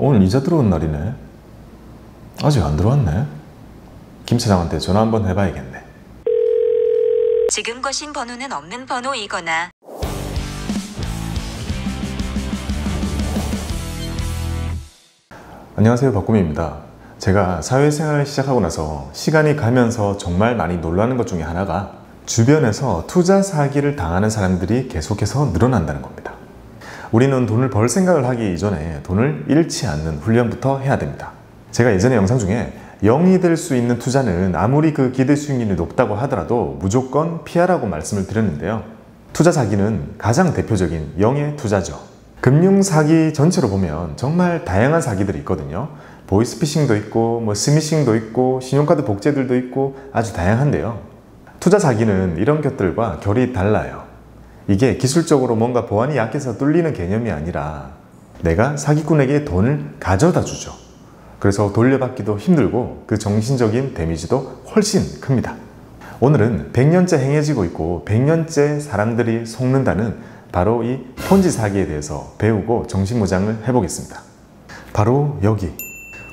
오늘 이자 들어온 날이네. 아직 안 들어왔네. 김 차장한테 전화 한번 해봐야겠네. 지금 거신 번호는 없는 번호이거나 안녕하세요, 박구미입니다. 제가 사회생활을 시작하고 나서 시간이 가면서 정말 많이 놀라는 것 중에 하나가 주변에서 투자 사기를 당하는 사람들이 계속해서 늘어난다는 겁니다. 우리는 돈을 벌 생각을 하기 이전에 돈을 잃지 않는 훈련부터 해야 됩니다. 제가 예전에 영상 중에 0이 될 수 있는 투자는 아무리 그 기대 수익률이 높다고 하더라도 무조건 피하라고 말씀을 드렸는데요. 투자 사기는 가장 대표적인 0의 투자죠. 금융 사기 전체로 보면 정말 다양한 사기들이 있거든요. 보이스피싱도 있고 스미싱도 있고 신용카드 복제들도 있고 아주 다양한데요. 투자 사기는 이런 것들과 결이 달라요. 이게 기술적으로 뭔가 보안이 약해서 뚫리는 개념이 아니라 내가 사기꾼에게 돈을 가져다 주죠. 그래서 돌려받기도 힘들고 그 정신적인 데미지도 훨씬 큽니다. 오늘은 100년째 행해지고 있고 100년째 사람들이 속는다는 바로 이 폰지 사기에 대해서 배우고 정신무장을 해보겠습니다. 바로 여기,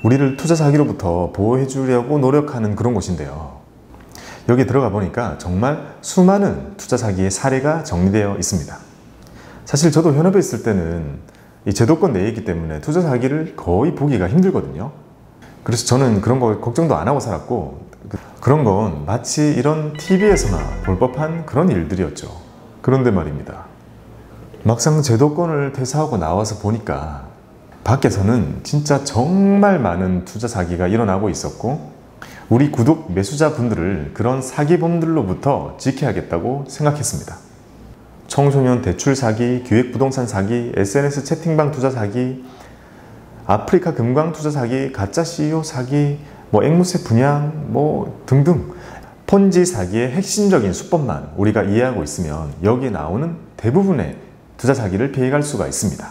우리를 투자 사기로부터 보호해 주려고 노력하는 그런 곳인데요. 여기 들어가 보니까 정말 수많은 투자 사기의 사례가 정리되어 있습니다. 사실 저도 현업에 있을 때는 이 제도권 내에 있기 때문에 투자 사기를 거의 보기가 힘들거든요. 그래서 저는 그런 거 걱정도 안 하고 살았고, 그런 건 마치 이런 TV에서나 볼 법한 그런 일들이었죠. 그런데 말입니다, 막상 제도권을 퇴사하고 나와서 보니까 밖에서는 진짜 정말 많은 투자 사기가 일어나고 있었고, 우리 구독 매수자분들을 그런 사기범들로부터 지켜야겠다고 생각했습니다. 청소년 대출 사기, 기획부동산 사기, SNS 채팅방 투자 사기, 아프리카 금광 투자 사기, 가짜 CEO 사기, 앵무새 분양, 등등 폰지 사기의 핵심적인 수법만 우리가 이해하고 있으면 여기에 나오는 대부분의 투자 사기를 피해갈 수가 있습니다.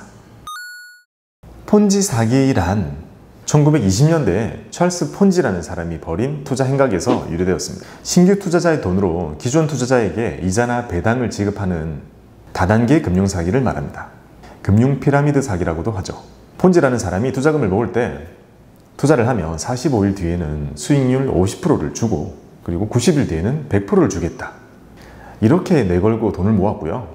폰지 사기란 1920년대에 찰스 폰지라는 사람이 벌인 투자 행각에서 유래되었습니다. 신규 투자자의 돈으로 기존 투자자에게 이자나 배당을 지급하는 다단계 금융 사기를 말합니다. 금융 피라미드 사기라고도 하죠. 폰지라는 사람이 투자금을 모을 때 투자를 하면 45일 뒤에는 수익률 50%를 주고, 그리고 90일 뒤에는 100%를 주겠다, 이렇게 내걸고 돈을 모았고요.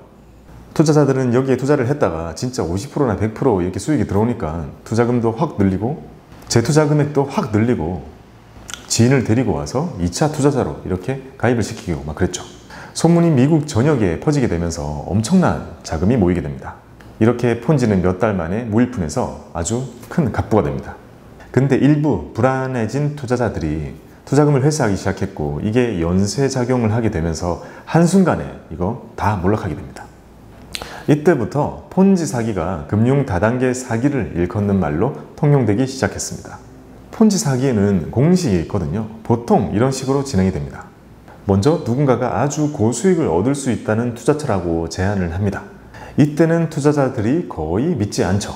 투자자들은 여기에 투자를 했다가 진짜 50%나 100% 이렇게 수익이 들어오니까 투자금도 확 늘리고 재투자 금액도 확 늘리고 지인을 데리고 와서 2차 투자자로 이렇게 가입을 시키고 막 그랬죠. 소문이 미국 전역에 퍼지게 되면서 엄청난 자금이 모이게 됩니다. 이렇게 폰지는 몇 달 만에 무일푼에서 아주 큰 갑부가 됩니다. 근데 일부 불안해진 투자자들이 투자금을 회수하기 시작했고, 이게 연쇄작용을 하게 되면서 한순간에 이거 다 몰락하게 됩니다. 이때부터 폰지 사기가 금융 다단계 사기를 일컫는 말로 통용되기 시작했습니다. 폰지 사기에는 공식이 있거든요. 보통 이런 식으로 진행이 됩니다. 먼저 누군가가 아주 고수익을 얻을 수 있다는 투자처라고 제안을 합니다. 이때는 투자자들이 거의 믿지 않죠.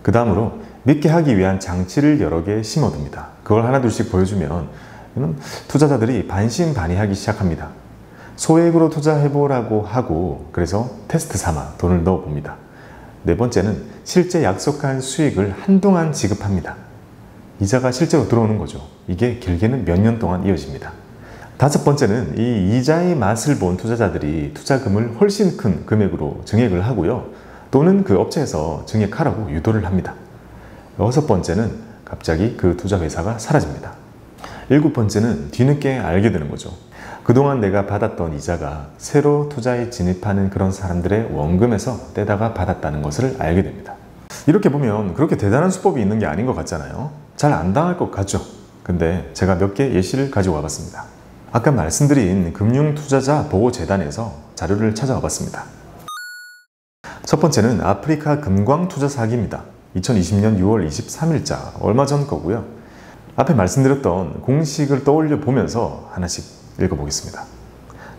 그 다음으로 믿게 하기 위한 장치를 여러 개 심어둡니다. 그걸 하나둘씩 보여주면 투자자들이 반신반의하기 시작합니다. 소액으로 투자해보라고 하고, 그래서 테스트 삼아 돈을 넣어봅니다. 네 번째는 실제 약속한 수익을 한동안 지급합니다. 이자가 실제로 들어오는 거죠. 이게 길게는 몇 년 동안 이어집니다. 다섯 번째는 이 이자의 맛을 본 투자자들이 투자금을 훨씬 큰 금액으로 증액을 하고요. 또는 그 업체에서 증액하라고 유도를 합니다. 여섯 번째는 갑자기 그 투자 회사가 사라집니다. 일곱 번째는 뒤늦게 알게 되는 거죠. 그동안 내가 받았던 이자가 새로 투자에 진입하는 그런 사람들의 원금에서 떼다가 받았다는 것을 알게 됩니다. 이렇게 보면 그렇게 대단한 수법이 있는 게 아닌 것 같잖아요. 잘 안 당할 것 같죠? 근데 제가 몇 개 예시를 가지고 와봤습니다. 아까 말씀드린 금융투자자보호재단에서 자료를 찾아와 봤습니다. 첫 번째는 아프리카 금광 투자 사기입니다. 2020년 6월 23일자, 얼마 전 거고요. 앞에 말씀드렸던 공식을 떠올려 보면서 하나씩 읽어보겠습니다.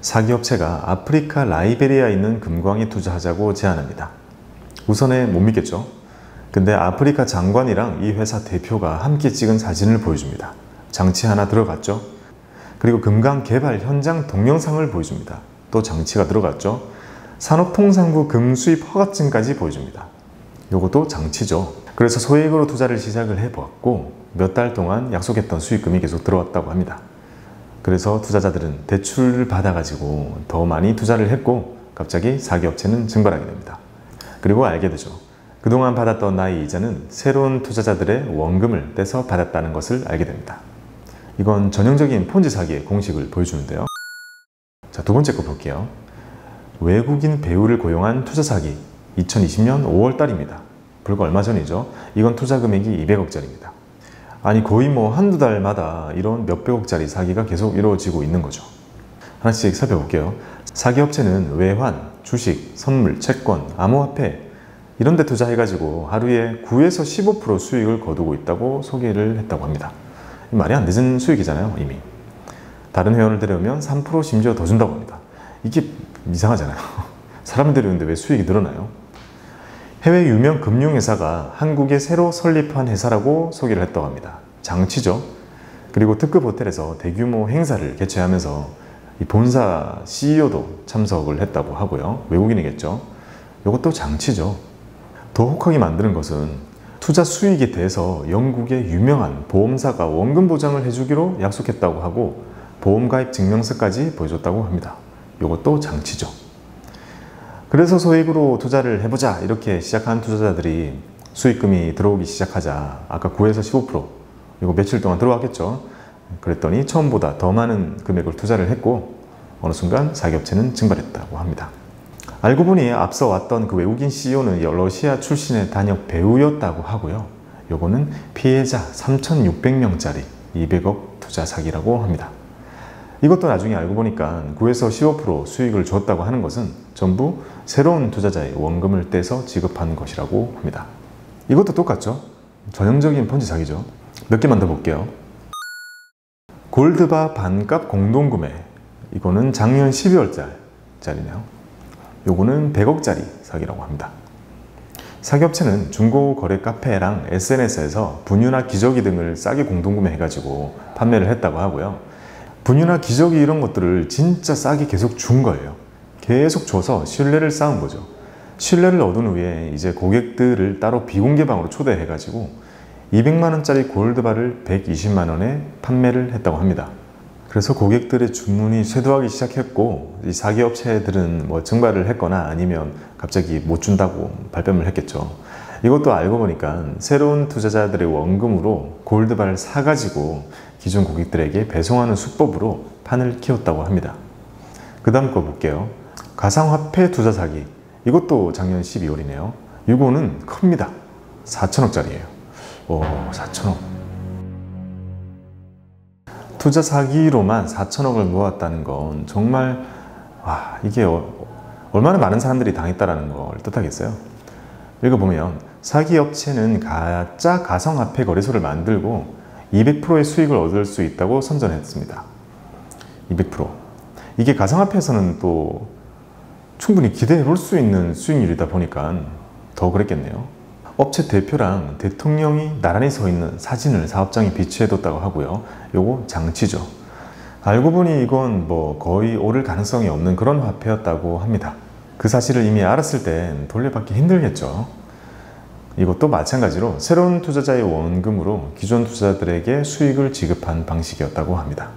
사기업체가 아프리카 라이베리아에 있는 금광에 투자하자고 제안합니다. 우선에 못 믿겠죠? 근데 아프리카 장관이랑 이 회사 대표가 함께 찍은 사진을 보여줍니다. 장치 하나 들어갔죠? 그리고 금강 개발 현장 동영상을 보여줍니다. 또 장치가 들어갔죠? 산업통상부 금수입 허가증까지 보여줍니다. 요것도 장치죠. 그래서 소액으로 투자를 시작을 해보았고 몇 달 동안 약속했던 수익금이 계속 들어왔다고 합니다. 그래서 투자자들은 대출을 받아가지고 더 많이 투자를 했고 갑자기 사기업체는 증발하게 됩니다. 그리고 알게 되죠. 그동안 받았던 나의 이자는 새로운 투자자들의 원금을 떼서 받았다는 것을 알게 됩니다. 이건 전형적인 폰지 사기의 공식을 보여주는데요. 자, 두 번째 거 볼게요. 외국인 배우를 고용한 투자 사기. 2020년 5월 달입니다. 불과 얼마 전이죠. 이건 투자 금액이 200억짜리입니다. 아니 거의 뭐 한두 달마다 이런 몇백억짜리 사기가 계속 이루어지고 있는 거죠. 하나씩 살펴볼게요. 사기업체는 외환, 주식, 선물, 채권, 암호화폐 이런 데 투자해가지고 하루에 9에서 15% 수익을 거두고 있다고 소개를 했다고 합니다. 말이 안 되는 수익이잖아요, 이미. 다른 회원을 데려오면 3% 심지어 더 준다고 합니다. 이게 이상하잖아요. 사람을 데려오는데 왜 수익이 늘어나요? 해외 유명 금융회사가 한국에 새로 설립한 회사라고 소개를 했다고 합니다. 장치죠. 그리고 특급 호텔에서 대규모 행사를 개최하면서 이 본사 CEO도 참석을 했다고 하고요. 외국인이겠죠. 이것도 장치죠. 더 혹하게 만드는 것은 투자 수익에 대해서 영국의 유명한 보험사가 원금 보장을 해주기로 약속했다고 하고 보험가입 증명서까지 보여줬다고 합니다. 이것도 장치죠. 그래서 소액으로 투자를 해보자 이렇게 시작한 투자자들이 수익금이 들어오기 시작하자 아까 9에서 15% 이거 며칠 동안 들어왔겠죠. 그랬더니 처음보다 더 많은 금액을 투자를 했고 어느 순간 사기업체는 증발했다고 합니다. 알고 보니 앞서 왔던 그 외국인 CEO는 러시아 출신의 단역 배우였다고 하고요. 요거는 피해자 3,600명짜리 200억 투자 사기라고 합니다. 이것도 나중에 알고 보니까 9에서 15% 수익을 줬다고 하는 것은 전부 새로운 투자자의 원금을 떼서 지급한 것이라고 합니다. 이것도 똑같죠? 전형적인 펀지 사기죠. 몇 개만 더 볼게요. 골드바 반값 공동구매. 이거는 작년 12월짜리네요. 요거는 100억짜리 사기라고 합니다. 사기업체는 중고거래 카페랑 SNS에서 분유나 기저귀 등을 싸게 공동구매해가지고 판매를 했다고 하고요. 분유나 기저귀 이런 것들을 진짜 싸게 계속 준 거예요. 계속 줘서 신뢰를 쌓은 거죠. 신뢰를 얻은 후에 이제 고객들을 따로 비공개방으로 초대해가지고 200만원짜리 골드바를 120만원에 판매를 했다고 합니다. 그래서 고객들의 주문이 쇄도하기 시작했고 이 사기업체들은 뭐 증발을 했거나 아니면 갑자기 못 준다고 발뺌을 했겠죠. 이것도 알고 보니까 새로운 투자자들의 원금으로 골드바를 사가지고 기존 고객들에게 배송하는 수법으로 판을 키웠다고 합니다. 그 다음 거 볼게요. 가상화폐 투자 사기. 이것도 작년 12월이네요. 이거는 큽니다. 4천억짜리예요. 오, 4천억. 투자 사기로만 4천억을 모았다는 건 정말 이게 얼마나 많은 사람들이 당했다는 걸 뜻하겠어요. 읽어보면 사기업체는 가짜 가상화폐 거래소를 만들고 200%의 수익을 얻을 수 있다고 선전했습니다. 200%. 이게 가상화폐에서는 또 충분히 기대해 볼 수 있는 수익률이다 보니까 더 그랬겠네요. 업체 대표랑 대통령이 나란히 서 있는 사진을 사업장에 비치해뒀다고 하고요. 요거 장치죠. 알고 보니 이건 뭐 거의 오를 가능성이 없는 그런 화폐였다고 합니다. 그 사실을 이미 알았을 땐 돌려받기 힘들겠죠. 이것도 마찬가지로 새로운 투자자의 원금으로 기존 투자자들에게 수익을 지급한 방식이었다고 합니다.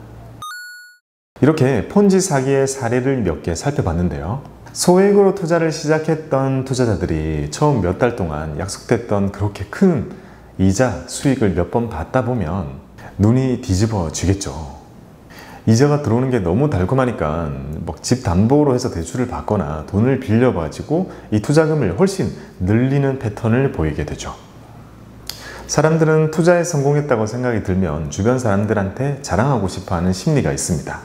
이렇게 폰지 사기의 사례를 몇 개 살펴봤는데요. 소액으로 투자를 시작했던 투자자들이 처음 몇 달 동안 약속됐던 그렇게 큰 이자 수익을 몇 번 받다 보면 눈이 뒤집어지겠죠. 이자가 들어오는 게 너무 달콤하니까 집 담보로 해서 대출을 받거나 돈을 빌려가지고 이 투자금을 훨씬 늘리는 패턴을 보이게 되죠. 사람들은 투자에 성공했다고 생각이 들면 주변 사람들한테 자랑하고 싶어하는 심리가 있습니다.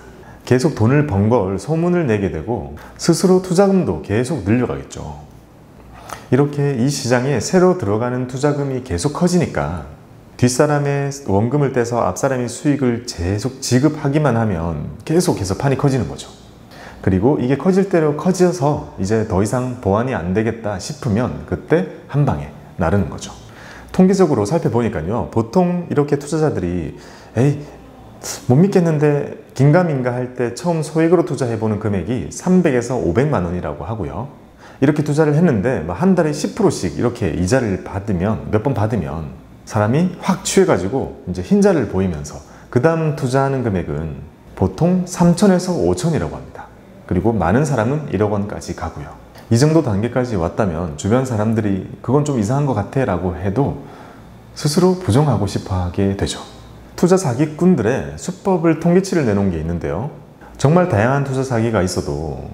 계속 돈을 번 걸 소문을 내게 되고 스스로 투자금도 계속 늘려가겠죠. 이렇게 이 시장에 새로 들어가는 투자금이 계속 커지니까 뒷사람의 원금을 떼서 앞사람이 수익을 계속 지급하기만 하면 계속해서 판이 커지는 거죠. 그리고 이게 커질 대로 커져서 이제 더 이상 보완이 안 되겠다 싶으면 그때 한 방에 나르는 거죠. 통계적으로 살펴보니까요. 보통 이렇게 투자자들이 못 믿겠는데 긴가민가 할 때 처음 소액으로 투자해보는 금액이 300에서 500만 원이라고 하고요. 이렇게 투자를 했는데 한 달에 10%씩 이렇게 이자를 받으면, 몇 번 받으면 사람이 확 취해가지고 이제 흰자를 보이면서 그 다음 투자하는 금액은 보통 3천에서 5천이라고 합니다. 그리고 많은 사람은 1억 원까지 가고요. 이 정도 단계까지 왔다면 주변 사람들이 그건 좀 이상한 것 같아 라고 해도 스스로 부정하고 싶어 하게 되죠. 투자 사기꾼들의 수법을 통계치를 내놓은 게 있는데요. 정말 다양한 투자 사기가 있어도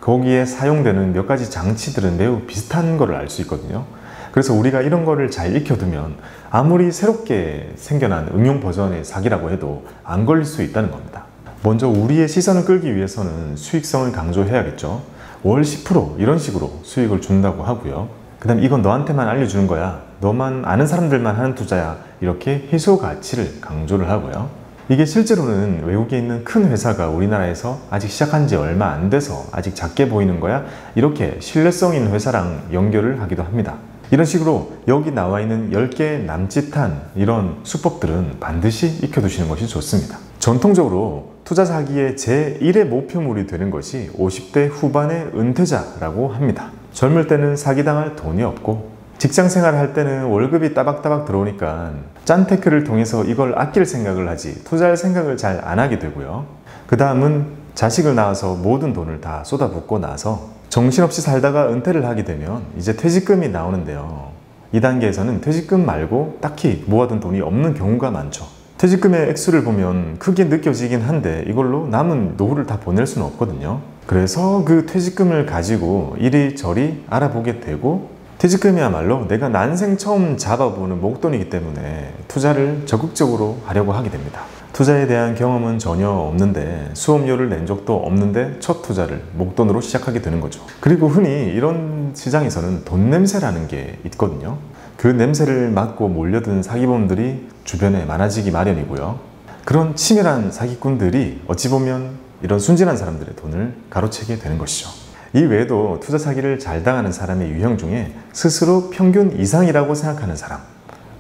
거기에 사용되는 몇 가지 장치들은 매우 비슷한 거를 알 수 있거든요. 그래서 우리가 이런 거를 잘 익혀두면 아무리 새롭게 생겨난 응용 버전의 사기라고 해도 안 걸릴 수 있다는 겁니다. 먼저 우리의 시선을 끌기 위해서는 수익성을 강조해야겠죠. 월 10% 이런 식으로 수익을 준다고 하고요. 그 다음 이건 너한테만 알려주는 거야, 너만 아는 사람들만 하는 투자야, 이렇게 희소 가치를 강조를 하고요. 이게 실제로는 외국에 있는 큰 회사가 우리나라에서 아직 시작한 지 얼마 안 돼서 아직 작게 보이는 거야, 이렇게 신뢰성 있는 회사랑 연결을 하기도 합니다. 이런 식으로 여기 나와 있는 10개 남짓한 이런 수법들은 반드시 익혀두시는 것이 좋습니다. 전통적으로 투자 사기의 제1의 목표물이 되는 것이 50대 후반의 은퇴자라고 합니다. 젊을 때는 사기당할 돈이 없고 직장 생활을 할 때는 월급이 따박따박 들어오니까 짠테크를 통해서 이걸 아낄 생각을 하지 투자할 생각을 잘 안 하게 되고요. 그 다음은 자식을 낳아서 모든 돈을 다 쏟아붓고 나서 정신없이 살다가 은퇴를 하게 되면 이제 퇴직금이 나오는데요. 이 단계에서는 퇴직금 말고 딱히 모아둔 돈이 없는 경우가 많죠. 퇴직금의 액수를 보면 크게 느껴지긴 한데 이걸로 남은 노후를 다 보낼 수는 없거든요. 그래서 그 퇴직금을 가지고 이리저리 알아보게 되고, 퇴직금이야말로 내가 난생 처음 잡아보는 목돈이기 때문에 투자를 적극적으로 하려고 하게 됩니다. 투자에 대한 경험은 전혀 없는데 수업료를 낸 적도 없는데 첫 투자를 목돈으로 시작하게 되는 거죠. 그리고 흔히 이런 시장에서는 돈 냄새라는 게 있거든요. 그 냄새를 맡고 몰려든 사기범들이 주변에 많아지기 마련이고요. 그런 치밀한 사기꾼들이 어찌 보면 이런 순진한 사람들의 돈을 가로채게 되는 것이죠. 이 외에도 투자 사기를 잘 당하는 사람의 유형 중에 스스로 평균 이상이라고 생각하는 사람,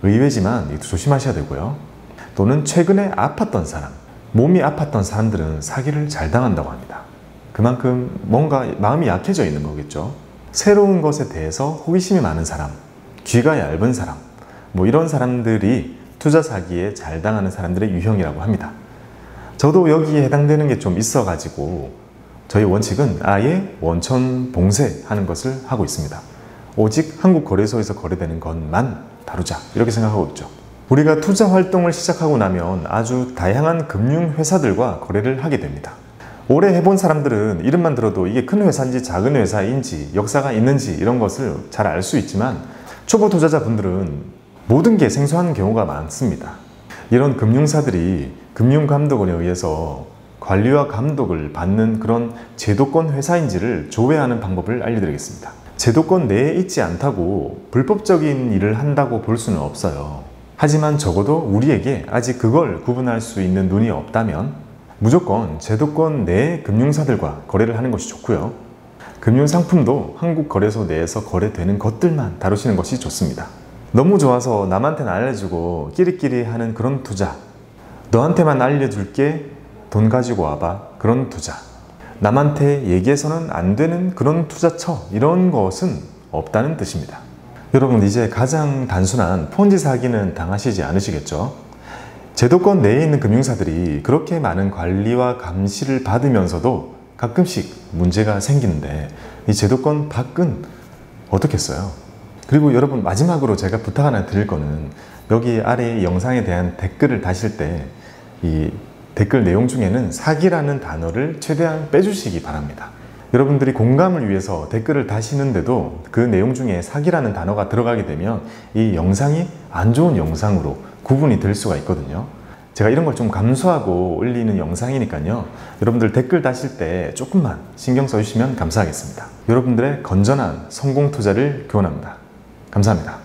의외지만 이것도 조심하셔야 되고요. 또는 최근에 아팠던 사람, 몸이 아팠던 사람들은 사기를 잘 당한다고 합니다. 그만큼 뭔가 마음이 약해져 있는 거겠죠. 새로운 것에 대해서 호기심이 많은 사람, 귀가 얇은 사람, 이런 사람들이 투자 사기에 잘 당하는 사람들의 유형이라고 합니다. 저도 여기에 해당되는 게 좀 있어가지고 저희 원칙은 아예 원천 봉쇄하는 것을 하고 있습니다. 오직 한국거래소에서 거래되는 것만 다루자, 이렇게 생각하고 있죠. 우리가 투자 활동을 시작하고 나면 아주 다양한 금융회사들과 거래를 하게 됩니다. 오래 해본 사람들은 이름만 들어도 이게 큰 회사인지 작은 회사인지 역사가 있는지 이런 것을 잘 알 수 있지만 초보 투자자분들은 모든 게 생소한 경우가 많습니다. 이런 금융사들이 금융감독원에 의해서 관리와 감독을 받는 그런 제도권 회사인지를 조회하는 방법을 알려드리겠습니다. 제도권 내에 있지 않다고 불법적인 일을 한다고 볼 수는 없어요. 하지만 적어도 우리에게 아직 그걸 구분할 수 있는 눈이 없다면 무조건 제도권 내 금융사들과 거래를 하는 것이 좋고요. 금융상품도 한국거래소 내에서 거래되는 것들만 다루시는 것이 좋습니다. 너무 좋아서 남한테는 알려주고 끼리끼리 하는 그런 투자, 너한테만 알려줄게, 돈 가지고 와봐, 그런 투자, 남한테 얘기해서는 안 되는 그런 투자처, 이런 것은 없다는 뜻입니다. 여러분, 이제 가장 단순한 폰지 사기는 당하시지 않으시겠죠? 제도권 내에 있는 금융사들이 그렇게 많은 관리와 감시를 받으면서도 가끔씩 문제가 생기는데 이 제도권 밖은 어떻겠어요? 그리고 여러분, 마지막으로 제가 부탁 하나 드릴 거는 여기 아래 영상에 대한 댓글을 다실 때 이 댓글 내용 중에는 사기라는 단어를 최대한 빼주시기 바랍니다. 여러분들이 공감을 위해서 댓글을 다시는데도 그 내용 중에 사기라는 단어가 들어가게 되면 이 영상이 안 좋은 영상으로 구분이 될 수가 있거든요. 제가 이런 걸 좀 감수하고 올리는 영상이니까요. 여러분들 댓글 다실 때 조금만 신경 써주시면 감사하겠습니다. 여러분들의 건전한 성공 투자를 기원합니다. 감사합니다.